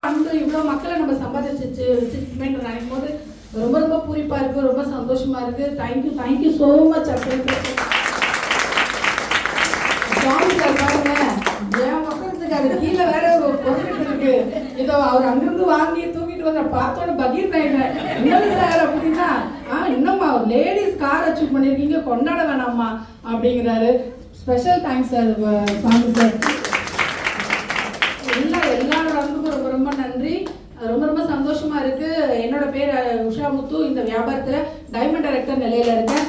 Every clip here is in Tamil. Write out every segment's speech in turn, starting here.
இவ்வளோ மக்களை நம்ம சம்பாதிச்சு வச்சுருக்கோமேன்னு நினைக்கும் போது ரொம்ப ரொம்ப பூரிப்பாக இருக்குது, ரொம்ப சந்தோஷமாக இருக்குது. Thank you so much. Swami sir பாருங்க, என் வசனத்துக்கு அது கீழே வேற ஒரு பொருள் இருக்கு. இதோ அவர் அங்கிருந்து வாங்கி தூக்கிட்டு வந்த பார்த்தோட பகீர் ஆயிட்டேன். இன்னொரு சார் அப்படின்னா இன்னும்மா லேடிஸ் கார் அச்சீவ் பண்ணியிருக்கீங்க, கொண்டாட வேணாம்மா அப்படிங்கிறாரு. ஸ்பெஷல் தேங்க்ஸ் சார் சுவாமி சார். எல்லாரோட அன்புக்கும் ரொம்ப ரொம்ப நன்றி. ரொம்ப ரொம்ப சந்தோஷமா இருக்கு. என்னோட பேர் உஷா முத்து. இந்த வியாபாரத்துல டைமண்ட் டைரக்டர் நிலையில இருக்கேன்.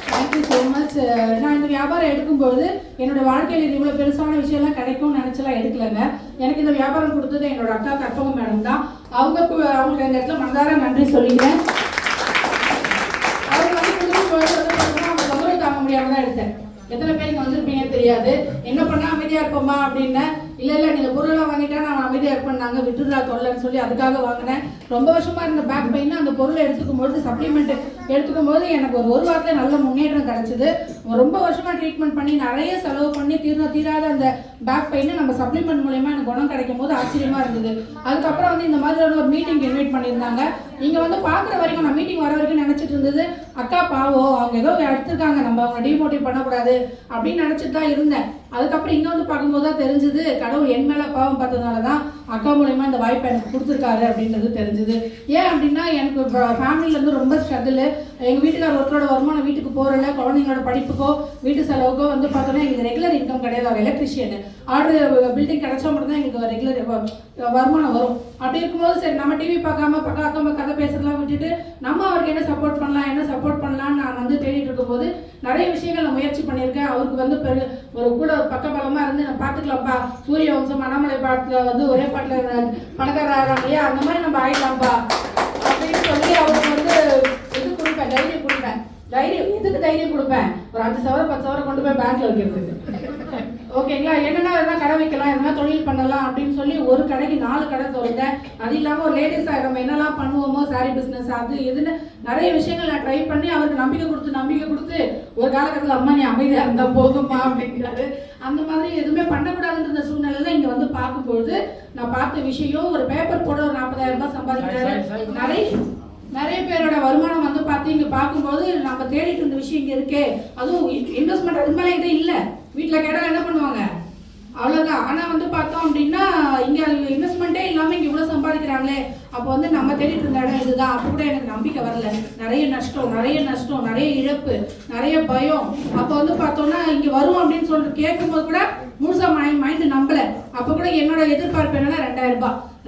Thank you so much. நான் இந்த வியாபாரம் எடுக்கும்போது என்னோட வாழ்க்கையில் இது இவ்வளோ பெருசான விஷயம்லாம் கிடைக்கும்னு நினச்சலாம் எடுக்கலைங்க. எனக்கு இந்த வியாபாரம் கொடுத்தது என்னோட அக்கா கற்பகம் மேடம் தான். அவங்களுக்கு இந்த இடத்துல மனதார நன்றி சொல்லிக்கிறேன். அவங்க வந்து கொடுக்கும்போது அவங்க தொந்தரவு தாங்க முடியாமல் தான் எடுத்தேன். எத்தனை பேருக்கு வந்திருப்பீங்க தெரியாது. என்ன பண்ணா அமைதியா இருப்போமா அப்படின்னு. இல்ல நீங்க பொருளெல்லாம் வாங்கிட்டா நான் அமைதியா இருப்பேன்னாங்க. விட்டுதா தொல்லைன்னு சொல்லி அதுக்காக வாங்கினேன். ரொம்ப வருஷமா இருந்த பேக் பெயின் அந்த பொருளை எடுத்துக்கும் போது சப்ளிமெண்ட் எடுத்துக்கும் போது எனக்கு ஒரு வாரத்தில் நல்ல முன்னேற்றம் கிடைச்சிது. ரொம்ப வருஷமா ட்ரீட்மெண்ட் பண்ணி நிறைய செலவு பண்ணி தீராத அந்த பேக் பெயினை நம்ம சப்ளிமெண்ட் மூலயமா எனக்கு குணம் கிடைக்கும் போது ஆச்சரியமா இருந்தது. அதுக்கப்புறம் வந்து இந்த மாதிரியான ஒரு மீட்டிங் இன்வைட் பண்ணியிருந்தாங்க. இங்க வந்து பாக்குற வரைக்கும் நான் மீட்டிங் வர வரைக்கும் நினைச்சிட்டு இருந்தது, அக்கா பாவம் அவங்க ஏதோ எடுத்துருக்காங்க, நம்ம அவங்க டிமோட்டிவ் பண்ணக்கூடாது அப்படின்னு நினைச்சிட்டு தான் இருந்தேன். அதுக்கப்புறம் இங்க வந்து பார்க்கும்போது தான் தெரிஞ்சது, கடவுள் என் மேல பாவம் பார்த்ததுனாலதான் அக்கா மூலயமா இந்த வாய்ப்பை எனக்கு கொடுத்துருக்காரு அப்படின்றது தெரிஞ்சது. ஏன் அப்படின்னா எனக்கு ஃபேமிலில இருந்து ரொம்ப ஸ்ட்ரகிள். எங்க வீட்டுக்கார ஒருத்தரோட வருமானம் வீட்டுக்கு போறல, குழந்தைங்களோட படிப்புக்கோ வீட்டு செலவுக்கோ வந்து பார்த்தோன்னா எங்களுக்கு ரெகுலர் இன்கம் கிடையாது. அவர் எலக்ட்ரிஷியன். ஆர்டர் பில்டிங் கிடைச்சா மட்டும் தான் எங்களுக்கு ரெகுலர் வருமானம் வரும். அப்படி இருக்கும்போது சரி நம்ம டிவி பார்க்காம பக்காம கதை பேசுறதெல்லாம் விட்டுட்டு நம்ம அவருக்கு என்ன சப்போர்ட் பண்ணலாம்னு நான் வந்து தேடிட்டு இருக்கும்போது நிறைய விஷயங்கள் நான் முயற்சி பண்ணியிருக்கேன். அவருக்கு வந்து ஒரு கூட பக்கபலமா இருந்து நான் பார்த்துக்கலாம்ப்பா, சூரிய வம்சம் மணமலை பாட்டுல வந்து ஒரே பாட்டுல பணக்காரர் ஆகிறாங்க அந்த மாதிரி நம்ம ஆயிடலாம்ப்பா அப்படின்னு சொல்லி அவருக்கு வந்து இது கொடுப்பேன், தைரியம் கொடுப்பேன். இதுக்கு தைரியம் கொடுப்பேன். ஒரு 5 சவரம் 10 சவரம் கொண்டு போய் பேங்க்ல வைக்கிறதுக்கு. ஓகேங்களா, என்னன்னா எதனா கடை வைக்கலாம், எதனா தொழில் பண்ணலாம் அப்படின்னு சொல்லி ஒரு கடைக்கு 4 கடை திறந்தேன். அது இல்லாம ஒரு லேடிஸாக நம்ம என்னெல்லாம் பண்ணுவோமோ சாரி பிசினஸ் அது இதுன்னு நிறைய விஷயங்கள் நான் ட்ரை பண்ணி அவருக்கு நம்பிக்கை கொடுத்து ஒரு காலகட்டத்தில் அம்மா நீ அமைதியா இருந்தா போதுமா அப்படிங்கிறாரு. அந்த மாதிரி எதுவுமே பண்ணக்கூடாதுன்ற சூழ்நிலையில இங்க வந்து பார்க்கும்போது நான் பார்த்த விஷயம், ஒரு பேப்பர் போட ஒரு 40,000 ரூபாய் சம்பாதிக்கிறாரு. நிறைய பேரோட வருமானம் வந்து பார்த்து இங்க பார்க்கும்போது நம்ம தேடிட்டு இருந்த விஷயம் இங்க இருக்கே. அதுவும் இன்வெஸ்ட்மெண்ட் அது மேலே இதே இல்லை. வீட்டில் கேட்டால் என்ன பண்ணுவாங்க, அவ்வளோதான். ஆனால் வந்து பார்த்தோம் அப்படின்னா இங்கே இன்வெஸ்ட்மெண்ட்டே இல்லாமல் இங்கே இவ்வளோ சம்பாதிக்கிறாங்களே, அப்போ வந்து நம்ம தேடிட்டு இருந்த இடம் இதுதான். அப்போ கூட எனக்கு நம்பிக்கை வரல. நிறைய நஷ்டம், நிறைய இழப்பு, நிறைய பயம். அப்போ வந்து பார்த்தோம்னா இங்கே வரும் அப்படின்னு சொல்லிட்டு கேட்கும்போது கூட முழுசா மைண்டு நம்பலை. அப்போ கூட என்னோட எதிர்பார்ப்பு என்னன்னா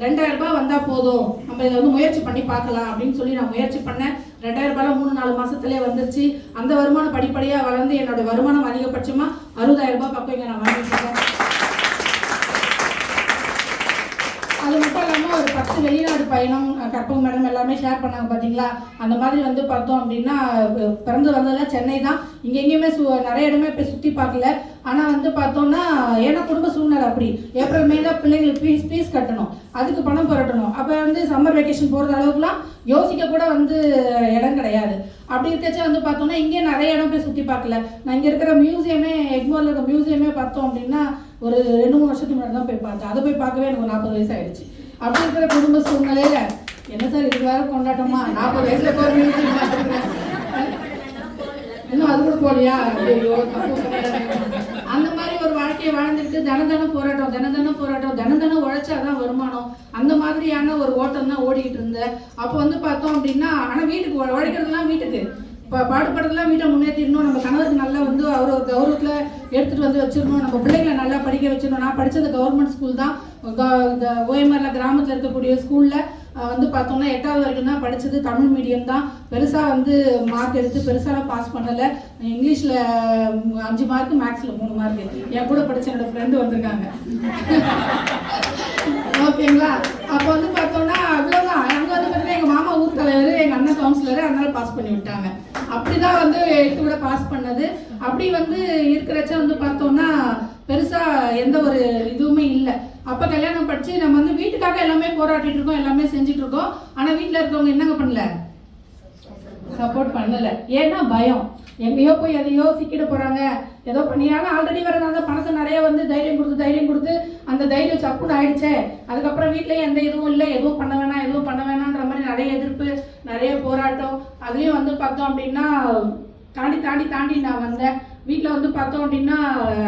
2000 ரூபாய் வந்தால் போதும், நம்ம இதில் வந்து முயற்சி பண்ணி பார்க்கலாம் அப்படின்னு சொல்லி நான் முயற்சி பண்ணேன். 2000 ரூபாய் 3-4 மாசத்துலேயே வந்துருச்சு. அந்த வருமானம் படிப்படியாக வளர்ந்து என்னோட வருமானம் அதிகபட்சமாக 60,000 ரூபாய் பக்கம் இங்கே நான் வாங்கிட்டு. அது மட்டும் இல்லாமல் ஒரு 10 வெளிநாடு பயணம் கற்பகம் மேடம் எல்லாமே ஷேர் பண்ணாங்க பார்த்தீங்களா. அந்த மாதிரி வந்து பார்த்தோம் அப்படின்னா பிறந்து வந்ததெல்லாம் சென்னை தான். இங்கே எங்கேயுமே நிறைய இடமே போய் சுற்றி பார்க்கல. ஆனால் வந்து பார்த்தோம்னா ஏன்னா குடும்ப சூழ்நிலை அப்படி ஏப்ரல் மே தான் பிள்ளைங்களுக்கு ஃபீஸ் கட்டணும், அதுக்கு பணம் புரட்டணும். அப்போ வந்து சம்மர் வெக்கேஷன் போகிறது அளவுக்குலாம் யோசிக்க கூட வந்து இடம் கிடையாது. அப்படி இருக்கச்சா வந்து பார்த்தோம்னா இங்கே நிறைய இடம் போய் சுற்றி பார்க்கல. நான் இங்கே இருக்கிற மியூசியமே எக்மோரில் இருக்கிற மியூசியமே பார்த்தோம் அப்படின்னா ஒரு 2-3 வருஷத்துக்கு முன்னாடி தான் போய் பார்த்தேன். அதை போய் பார்க்கவே எனக்கு 40 வயசு ஆயிடுச்சு. அப்படி இருக்கிற குடும்ப சூழ்நிலையில என்ன சார் இதுக்கு வேற கொண்டாட்டமா, 40 வயசுல போகிற மியூசியம் பார்த்துருக்கேன், இன்னும் அது கூட போலியா, அந்த மாதிரி ஒரு வாழ்க்கையை வாழ்ந்துட்டு தினம் போராட்டம் உழைச்சாதான் வருமானம். அந்த மாதிரியான ஒரு ஓட்டம் தான் ஓடிக்கிட்டு இருந்தேன். அப்போ வந்து பார்த்தோம் அப்படின்னா ஆனால் வீட்டுக்கு உழைக்கிறதுலாம் வீட்டுக்கு பாடுபடுறதுலாம் வீட்டை முன்னேற்றிடணும், நம்ம கணவருக்கு நல்லா வந்து அவர் ஒரு கௌரவத்தில் எடுத்துகிட்டு வந்து வச்சிடணும், நம்ம பிள்ளைங்களை நல்லா படிக்க வச்சிடணும். நான் படித்தது கவர்மெண்ட் ஸ்கூல் தான். ஓஎம்ஆரில் கிராமத்தில் இருக்கக்கூடிய ஸ்கூலில் வந்து பார்த்தோம்னா 8வது வரைக்கும் தான் படித்தது. தமிழ் மீடியம் தான். பெருசாக வந்து மார்க் எடுத்து பெருசாலாம் பாஸ் பண்ணலை. இங்கிலீஷில் 5 மார்க்கு, மேக்ஸில் 3 மார்க்கு. என் கூட படித்த என்னோட ஃப்ரெண்டு வந்திருக்காங்க. ஓகேங்களா, அப்போ வந்து பார்த்தோம்னா அவ்வளோதான். அங்கே வந்து பார்த்தீங்கன்னா எங்கள் மாமா ஊர் தலைவர், எங்கள் அண்ணன் கவுன்சிலரு, அதனால பாஸ் பண்ணி விட்டாங்க. அப்படிதான் வந்து 8th கூட பாஸ் பண்ணது. அப்படி வந்து இருக்கிறச்ச வந்து பார்த்தோம்னா பெருசா எந்த ஒரு இதுவுமே இல்லை. அப்ப கல்யாணம் படிச்சு நம்ம வந்து வீட்டுக்காக எல்லாமே போராட்டிட்டு இருக்கோம், எல்லாமே செஞ்சுட்டு இருக்கோம். ஆனா வீட்டுல இருக்கவங்க என்னங்க பண்ணல, சப்போர்ட் பண்ணல. ஏன்னா பயம். எங்கேயோ போய் எதையோ சிக்கிட போகிறாங்க, ஏதோ பண்ணியாலும் ஆல்ரெடி வரனால பணத்தை நிறைய வந்து தைரியம் கொடுத்து அந்த தைரியம் சப்புன்னு ஆயிடுச்சே. அதுக்கப்புறம் வீட்லேயும் எந்த இதுவும் இல்லை, எதுவும் பண்ண வேணான்ற மாதிரி நிறைய எதிர்ப்பு, நிறைய போராட்டம். அதுலேயும் வந்து பார்த்தோம் அப்படின்னா தாண்டி நான் வந்தேன். வீட்டில் வந்து பார்த்தோம் அப்படின்னா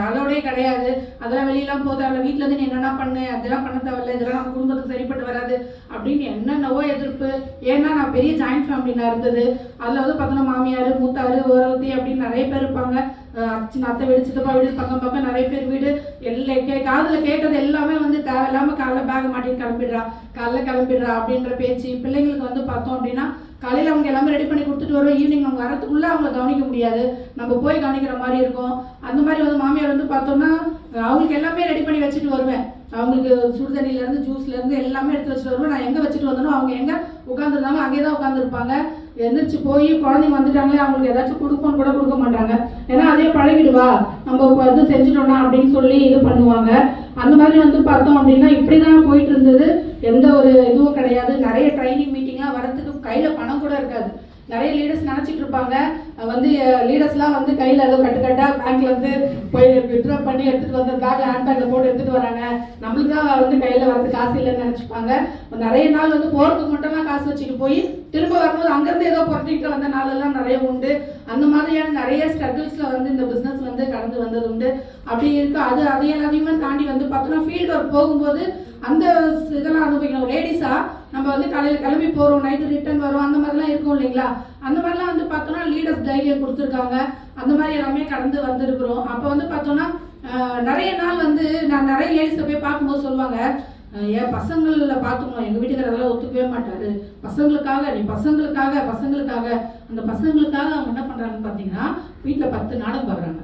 அதோடய கிடையாது, அதெல்லாம் வெளியெல்லாம் போதும், அதில் வீட்டில் வந்து நீ என்னென்ன பண்ணு, அதெல்லாம் பண்ண தேவையில்லை, இதெல்லாம் நம்ம குடும்பத்துக்கு சரிப்பட்டு வராது அப்படின்னு என்னென்னவோ எதிர்ப்பு. ஏன்னா நான் பெரிய ஜாயின்ட் ஃபேமிலி நான் இருந்தது. அதில் வந்து பார்த்தோன்னா மாமியார், மூத்தார், ஓரவத்தி அப்படின்னு நிறைய பேர் இருப்பாங்க. அத்தை வீடு, சித்தப்பா வீடு, பக்கம் நிறைய பேர் வீடு. காதில் கேட்டது எல்லாமே வந்து தேவையில்லாமல் காலைல பேக் மாட்டிட்டு கிளம்பிடுறா அப்படின்ற பேச்சு. பிள்ளைங்களுக்கு வந்து பார்த்தோம் அப்படின்னா காலையில் அவங்க எல்லாமே ரெடி பண்ணி கொடுத்துட்டு வருவோம், ஈவினிங் அவங்க வரத்துக்குள்ளே அவங்கள கவனிக்க முடியாது, நம்ம போய் கவனிக்கிற மாதிரி இருக்கும். அந்த மாதிரி வந்து மாமியார் வந்து பார்த்தோம்னா அவங்களுக்கு எல்லாமே ரெடி பண்ணி வச்சுட்டு வருவேன். அவங்களுக்கு சுடுதண்ணிலேருந்து ஜூஸ்லேருந்து எல்லாமே எடுத்து வச்சுட்டு வருவேன். நான் எங்கே வச்சுட்டு வந்தனோ அவங்க எங்கே உட்காந்துருந்தாங்க அங்கே தான் உட்காந்துருப்பாங்க. எந்திரிச்சு போய் குழந்தைங்க வந்துட்டாங்களே அவங்களுக்கு ஏதாச்சும் கொடுப்போன்னு கூட கொடுக்க மாட்டாங்க. ஏன்னா அதே பழகிடுவா, நம்ம வந்து செஞ்சுட்டோம்னா அப்படின்னு சொல்லி இது பண்ணுவாங்க. அந்த மாதிரி வந்து பார்த்தோம் அப்படின்னா இப்படி தான் போயிட்டு இருந்தது. எந்த ஒரு இதுவும் கிடையாது. நிறைய ட்ரைனிங் மீட்டிங்லாம் வரத்துக்கு கையில் பணம் கூட இருக்காது. நிறைய லீடர்ஸ் நினச்சிட்டு இருப்பாங்க வந்து லீடர்ஸ்லாம் வந்து கையில் ஏதோ கட்டுக்கட்டாக பேங்க்லேருந்து போய் வித்ட்ரா பண்ணி எடுத்துகிட்டு வந்து பேக்கில் ஹேண்ட் பேக்கில் போட்டு எடுத்துகிட்டு வராங்க, நம்மளுக்கு தான் வந்து கையில் வரது காசு இல்லைன்னு நினச்சிப்பாங்க. நிறைய நாள் வந்து போகிறதுக்கு மட்டும்லாம் காசு வச்சுட்டு போய் திரும்ப வரும்போது அங்கேருந்து ஏதோ புரட்டிட்டு வந்த நாளெல்லாம் நிறைய உண்டு. அந்த மாதிரியான நிறைய ஸ்ட்ரகிள்ஸில் வந்து இந்த பிஸ்னஸ் வந்து கடந்து வந்தது உண்டு. அப்படி இருக்குது. அது எல்லாத்தையுமே தாண்டி வந்து பார்த்தோன்னா ஃபீல்டு ஒர்க் போகும்போது அந்த இதெல்லாம் அனுபவிக்கணும். லேடிஸாக நம்ம வந்து காலையில் கிளம்பி போகிறோம், நைட்டு ரிட்டர்ன் வரும், அந்த மாதிரிலாம் இருக்கும் இல்லைங்களா. அந்த மாதிரிலாம் வந்து பார்த்தோன்னா லீடர்ஸ் தைரியம் கொடுத்துருக்காங்க. அந்த மாதிரி எல்லாமே கடந்து வந்திருக்கிறோம். அப்போ வந்து பார்த்தோன்னா நிறைய நாள் வந்து நான் நிறைய லேடிஸை போய் பார்க்கும்போது சொல்லுவாங்க, என் பசங்களில் பார்த்துக்கணும், எங்கள் வீட்டுக்காரர் அதெல்லாம் ஒத்துக்கவே மாட்டார், பசங்களுக்காக நீ பசங்களுக்காக அந்த பசங்களுக்காக அவங்க என்ன பண்ணுறாங்கன்னு பார்த்தீங்கன்னா வீட்டில் 10 நாடகம் பார்க்குறாங்க.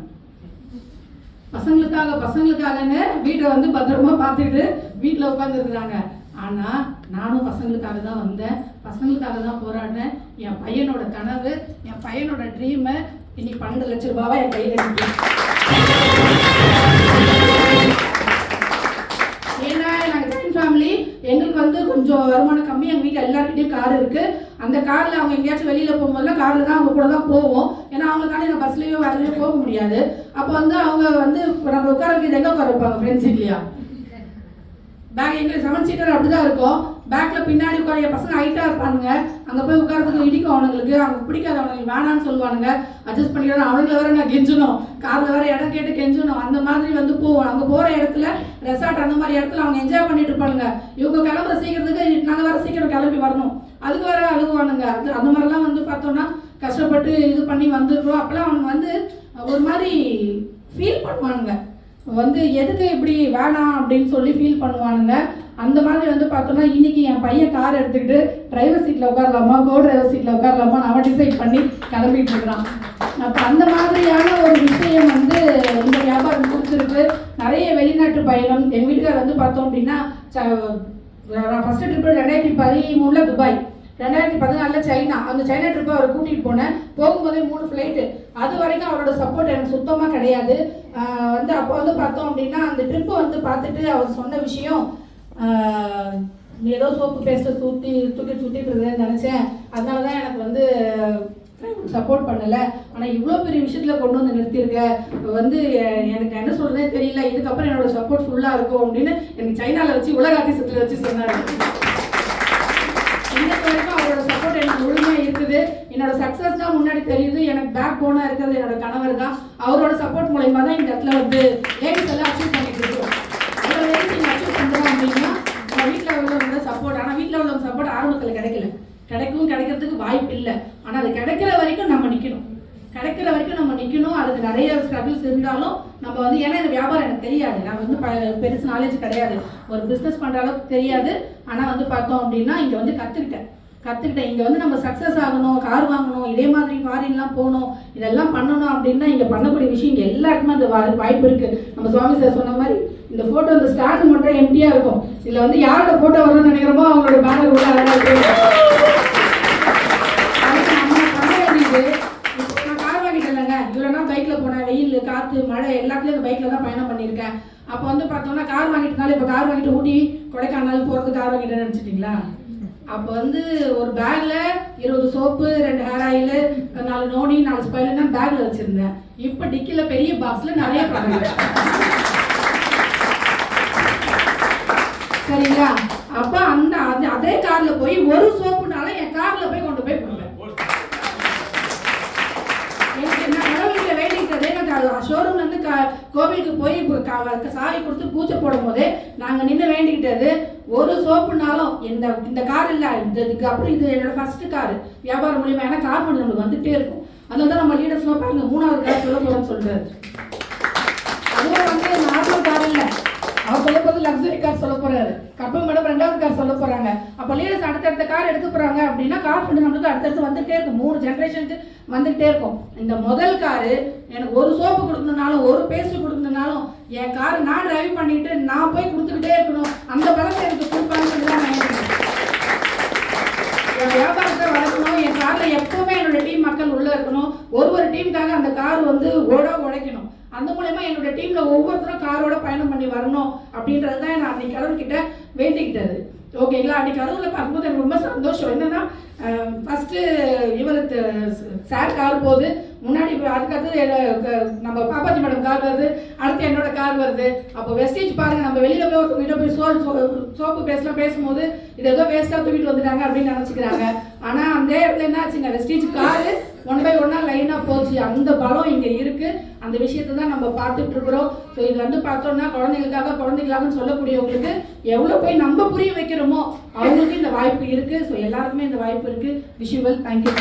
பசங்களுக்காகன்னு வீட்டை வந்து பத்திரமா பார்த்துக்கிட்டு வீட்டில் உட்காந்துருக்குறாங்க. ஆனால் நானும் பசங்களுக்காக தான் வந்தேன், பசங்களுக்காக தான் போராடினேன். என் பையனோட கனவு, என் பையனோட ட்ரீமு இன்னைக்கு 12 லட்சம் ரூபாவா என் கையில் இருக்கு. ஏன்னா நாங்கள் ஜாயின்ட் ஃபேமிலி, எங்களுக்கு வந்து கொஞ்சம் வருமானம் கம்மி. எங்கள் வீட்டில் எல்லாருக்கிட்டையும் கார் இருக்குது. அந்த காரில் அவங்க எங்கேயாச்சும் வெளியில் போகும்போதெல்லாம் காரில் தான் அவங்க கூட தான் போவோம். ஏன்னா அவங்களுக்காண்டி நான் பஸ்லேயோ வரலையோ போக முடியாது. அப்போ வந்து அவங்க வந்து நம்ம உட்கார வைக்கிறது எங்கே உட்கார வைப்பாங்க, ஃப்ரெண்ட்ஸ் இல்லையா. பேக் எங்களுக்கு 7 சீட்டர் அப்படி தான் இருக்கும். பேக்கில் பின்னாடி உட்கார பசங்க ஹைட்டாக இருப்பானுங்க, அங்கே போய் உட்காரத்துக்கு இடிக்கும் அவனுங்களுக்கு, அவங்க பிடிக்காது, அவனுக்கு வேணான்னு சொல்லுவானுங்க, அட்ஜஸ்ட் பண்ணிக்கணும். அவனுங்களை வேற நான் கெஞ்சணும், காரில் வேற இடம் கேட்டு கெஞ்சணும். அந்த மாதிரி வந்து போவோம். அங்கே போகிற இடத்துல ரெசார்ட் அந்த மாதிரி இடத்துல அவங்க என்ஜாய் பண்ணிட்டு இருப்பானுங்க. இவங்க கிளம்புற சீக்கிரத்துக்கு நாங்கள் வேற சீக்கிரம் கிளம்பி வரணும், அதுக்கு வேற அழுகுவானுங்க. அந்த மாதிரிலாம் வந்து பார்த்தோன்னா கஷ்டப்பட்டு இது பண்ணி வந்துருக்கிறோம். அப்போல்லாம் அவனுங்க வந்து ஒரு மாதிரி ஃபீல் பண்ணுவானுங்க, வந்து எதுக்கு இப்படி வேணாம் அப்படின்னு சொல்லி ஃபீல் பண்ணுவானுங்க. அந்த மாதிரி வந்து பார்த்தோன்னா இன்னைக்கு என் பையன் கார் எடுத்துக்கிட்டு டிரைவர் சீட்டில் உட்காரலாமா, கோ டிரைவர் சீட்டில் உட்காரலாமா அவன் டிசைட் பண்ணி கிளம்பிட்டு இருக்கிறான். அப்போ அந்த மாதிரியான ஒரு விஷயம் வந்து இந்த வியாபாரம் கொடுத்துருக்கு. நிறைய வெளிநாட்டு பயணம். எங்கள் வீட்டுக்கார் வந்து பார்த்தோம் அப்படின்னா நான் ஃபஸ்ட்டு ட்ரிப்பு 2013 துபாய், 2014 சைனா. அந்த சைனா ட்ரிப்பை அவரை கூட்டிகிட்டு போனேன். போகும்போதே 3 ஃப்ளைட்டு. அது வரைக்கும் அவரோட சப்போர்ட் எனக்கு சுத்தமாக கிடையாது. வந்து அப்போ வந்து பார்த்தோம் அப்படின்னா அந்த ட்ரிப்பை வந்து பார்த்துட்டு அவர் சொன்ன விஷயம், ஏதோ சோப்பு பேஸ்ட்டை சுற்றிட்டு நினச்சேன், அதனால தான் எனக்கு வந்து சப்போர்ட் பண்ணலை. ஆனால் இவ்வளோ பெரிய விஷயத்தில் கொண்டு வந்து நிறுத்தியிருக்க, வந்து எனக்கு என்ன சொல்கிறதே தெரியல, இதுக்கப்புறம் என்னோட சப்போர்ட் ஃபுல்லாக இருக்கும் அப்படின்னு எனக்கு சைனாவில் வச்சு உலக அதிசயத்தில் வச்சு சொன்னார். இன்னைக்கு வரைக்கும் அவரோட சப்போர்ட் எனக்கு முழுமையாக இருக்குது. என்னோட சக்ஸஸ் தான் முன்னாடி தெரியுது. எனக்கு பேக் போனாக இருக்கிறது என்னோட கணவர் தான். அவரோட சப்போர்ட் மூலயமா தான் இந்த இடத்துல வந்து லேடிஸ் எல்லாம் அச்சீவ் பண்ணிட்டு இருக்கோம். அவ்வளோ லேடிஸ் நீங்கள் அச்சீவ் பண்ணுறோம் அப்படின்னா நம்ம வீட்டில் உள்ளவங்க சப்போர்ட். ஆனால் வீட்டில் உள்ளவங்க சப்போர்ட் ஆரம்பத்தில் கிடைக்கிறதுக்கு வாய்ப்பு இல்லை. ஆனால் அது கிடைக்கிற வரைக்கும் நம்ம நிற்கணும். அதுக்கு நிறைய ஸ்ட்ரகிள்ஸ் இருந்தாலும் நம்ம வந்து, ஏன்னா இந்த வியாபாரம் எனக்கு தெரியாது, நான் வந்து பெருசு நாலேஜ் கிடையாது, ஒரு பிஸ்னஸ் பண்ணுற அளவுக்கு தெரியாது. ஆனால் வந்து பார்த்தோம் அப்படின்னா இங்கே வந்து கற்றுக்கிட்டேன். இங்கே வந்து நம்ம சக்ஸஸ் ஆகணும், கார் வாங்கணும், இதே மாதிரி ஃபாரின்லாம் போகணும், இதெல்லாம் பண்ணணும் அப்படின்னா இங்கே பண்ணக்கூடிய விஷயம் இங்கே எல்லாருக்குமே அந்த வாய்ப்பு இருக்குது. நம்ம சுவாமி சார் சொன்ன மாதிரி இந்த ஃபோட்டோ, இந்த ஸ்டாண்ட் மட்டும் எம்டியாக இருக்கும். இதில் வந்து யாரோட ஃபோட்டோ வரணும்னு நினைக்கிறோமோ அவங்களோட பேனர் கூட அழகாக இருக்கும். பைக்கில் போனேன், வெயில் காற்று மழை எல்லாத்துலேயும் இந்த பைக்கில் தான் பயணம் பண்ணியிருக்கேன். அப்போ வந்து பார்த்தோம்னா கார் வாங்கிட்டனால இப்போ கார் வாங்கிட்டு ஊட்டி கொடைக்கானல் போகிறது கார் வாங்கிட்டேன்னு நினச்சிட்டிங்களா? அப்போ வந்து ஒரு பேக்ல 20 soap, 2 hair oil, 4 noni, 4 spoil தான் பேக்ல வச்சிருந்தேன். இப்போ டிக்கில பெரிய பாக்ஸ்ல நிறைய ப்ராடக்ட். சரிங்களா? அப்ப அந்த அதே கார்ல போய் ஒரு சோப்புனால என் கார்ல போய் கொண்டு போய் கொடுப்பேன். ஷோரூம்ல இருந்து கோவிலுக்கு போய் சாவி கொடுத்து பூஜை போடும் போதே நாங்க நின்று வேண்டிக்கிட்டது, ஒரு சோப்புனாலும் இந்த கார் இல்ல, இதுக்கு அப்புறம் இது என்னோட ஃபர்ஸ்ட் கார் வியாபாரம் மூலியமா, ஏன்னா கார் பண்ணி நம்மளுக்கு வந்துட்டே இருக்கும். அதனால தான் நம்ம லீடர்ஸ்லாம் பாருங்க 3வது கார் சொல்ல போறோம்னு சொல்றாரு. அதுவும் வந்து நார்மல் கார் இல்ல, அவர் சொல்ல போது லக்ஸரி கார் சொல்ல போறாரு. கப்பல் மேடம் 2வது கார் சொல்ல போறாங்க. அப்ப லீடர்ஸ் அடுத்தடுத்த கார் எடுக்க போறாங்க அப்படின்னா கார் பண்ணி நம்மளுக்கு அடுத்தடுத்து வந்துட்டே இருக்கும். 3 ஜெனரேஷனுக்கு வந்துகிட்டே இருக்கும். இந்த முதல் காரு எனக்கு ஒரு சோப்பு கொடுக்கணும்னாலும், ஒரு பேஸ்ட் கொடுக்கணும்னாலும் என் கார் நான் டிரைவ் பண்ணிட்டு நான் போய் கொடுத்துக்கிட்டே இருக்கணும். அந்த பலத்தை எனக்கு கொடுப்பாங்கன்னு சொல்லி தான் நான் நினைக்கிறேன். என் வியாபாரத்தை வளர்க்கணும். என் கார்ல எப்பவுமே என்னோட டீம் மக்கள் உள்ள இருக்கணும். ஒரு டீமுக்காக அந்த கார் வந்து உழைக்கணும். அந்த மூலமா என்னோட டீம்ல ஒவ்வொருத்தரும் காரோட பயணம் பண்ணி வரணும் அப்படின்றது தான் நான் அன்னைக்கு கடவுள்கிட்ட வேண்டிக்கிட்டது. ஓகேங்களா? அன்னைக்கு கடவுளை பார்க்கும்போது எனக்கு ரொம்ப சந்தோஷம். என்னன்னா ஃபர்ஸ்ட் இவருக்கு சார் கார் போகுது, முன்னாடி அதுக்கடுத்து நம்ம பாப்பாஜி மேடம் கார் வருது, அடுத்து என்னோட கார் வருது. அப்போ வெஸ்டேஜ் பாருங்க, நம்ம வெளியில போய் ஒருத்தவங்கிட்ட போய் சோப்பு பேசலாம் பேசும்போது இது ஏதோ வேஸ்டா தூக்கிட்டு வந்துட்டாங்க அப்படின்னு நினைச்சுக்கிறாங்க. ஆனா அந்த இடத்துல என்ன ஆச்சுங்க, வெஸ்டேஜ் காரு 1 by 1 லைனா போச்சு. அந்த பலம் இங்க இருக்கு. அந்த விஷயத்தை தான் நம்ம பார்த்துட்டு இருக்கிறோம். ஸோ இது வந்து பார்த்தோம்னா குழந்தைகளாக சொல்லக்கூடியவங்களுக்கு எவ்வளோ போய் நம்ம புரிய வைக்கிறோமோ அவங்களுக்கு இந்த வாய்ப்பு இருக்கு. ஸோ எல்லாருக்குமே இந்த வாய்ப்பு இருக்கு. Visual thank you.